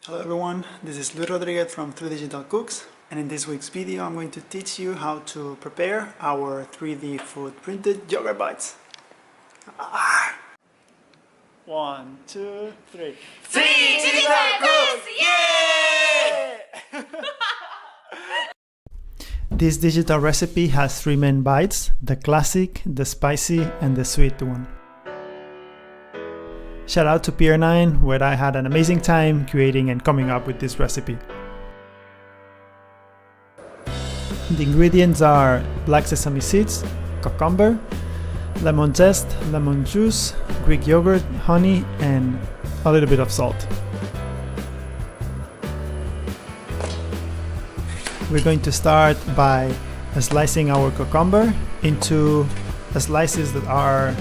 Hello everyone, this is Luis Rodriguez from 3 Digital Cooks, and in this week's video I'm going to teach you how to prepare our 3D food printed yogurt bites. One, two, three. 3 Digital Cooks! Yay! This digital recipe has three main bites: the classic, the spicy, and the sweet one. Shout out to Pier9, where I had an amazing time creating and coming up with this recipe. The ingredients are black sesame seeds, cucumber, lemon zest, lemon juice, Greek yogurt, honey, and a little bit of salt. We're going to start by slicing our cucumber into slices that are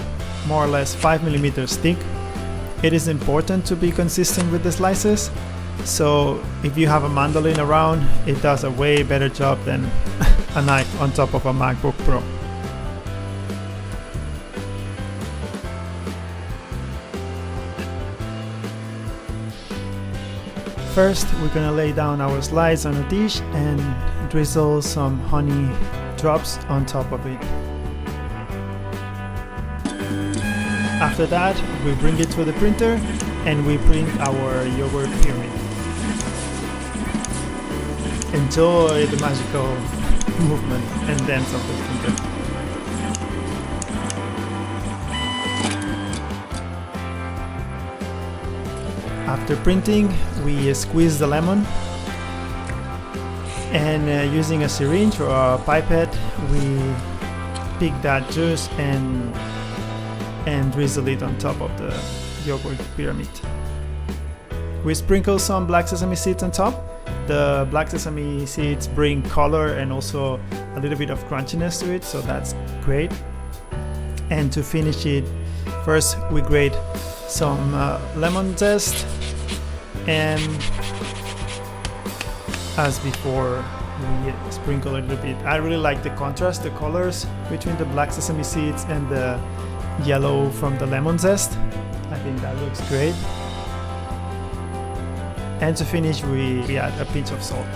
more or less 5 millimeters thick. It is important to be consistent with the slices, so if you have a mandolin around, it does a way better job than a knife on top of a MacBook Pro. First, we're gonna lay down our slice on a dish and drizzle some honey drops on top of it. After that, we bring it to the printer and we print our yogurt pyramid. Enjoy the magical movement and dance of the printer. After printing, we squeeze the lemon, and using a syringe or a pipette, we pick that juice and drizzle it on top of the yogurt pyramid. We sprinkle some black sesame seeds on top. The black sesame seeds bring color and also a little bit of crunchiness to it, so that's great. And to finish it, first we grate some lemon zest, and as before, we sprinkle a little bit. I really like the contrast, the colors between the black sesame seeds and the yellow from the lemon zest. I think that looks great. And to finish, we add a pinch of salt.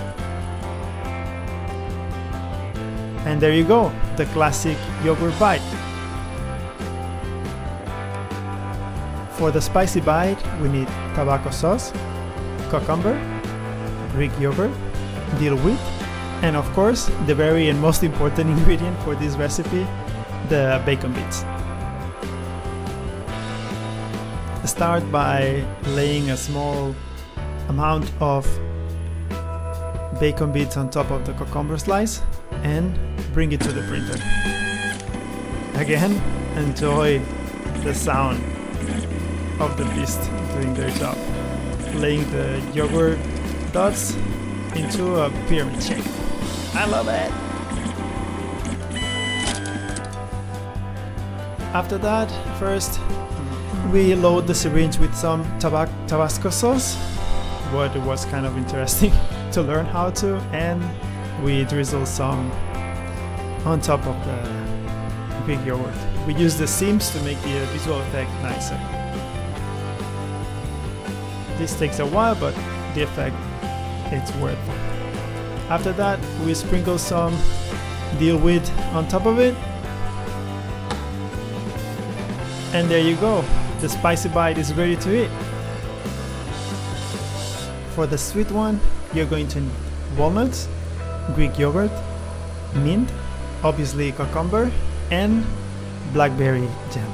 And there you go, the classic yogurt bite. For the spicy bite, we need Tabasco sauce, cucumber, Greek yogurt, dill wheat, and of course, the very and most important ingredient for this recipe, the bacon bits. Start by laying a small amount of bacon bits on top of the cucumber slice and bring it to the printer. Again, enjoy the sound of the beast doing their job, laying the yogurt dots into a pyramid shape. I love it! After that, first we load the syringe with some Tabasco sauce, what was kind of interesting to learn how to, and we drizzle some on top of the Greek yogurt. We use the seams to make the visual effect nicer. This takes a while, but the effect, it's worth it. After that, we sprinkle some dill wheat on top of it, and there you go. The spicy bite is ready to eat. For the sweet one, you're going to need walnuts, Greek yogurt, mint, obviously cucumber, and blackberry jam.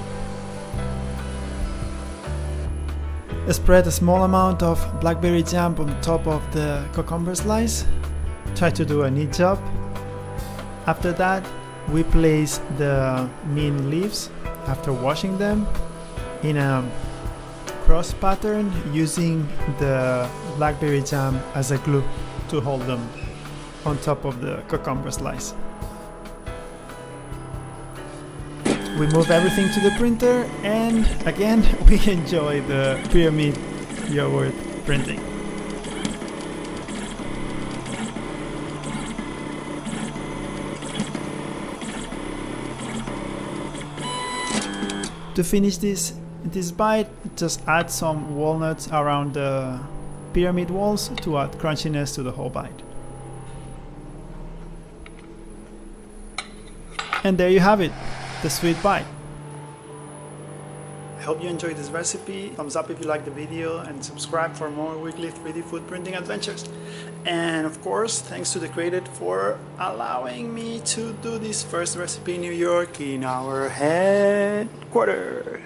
Spread a small amount of blackberry jam on top of the cucumber slice. Try to do a neat job. After that, we place the mint leaves after washing them in a cross pattern using the blackberry jam as a glue to hold them on top of the cucumber slice. We move everything to the printer, and again we enjoy the pyramid yogurt printing. To finish this bite, just add some walnuts around the pyramid walls to add crunchiness to the whole bite. And there you have it, the sweet bite. I hope you enjoyed this recipe. Thumbs up if you like the video and subscribe for more weekly 3D food printing adventures. And of course, thanks to The Created for allowing me to do this first recipe in New York in our headquarters.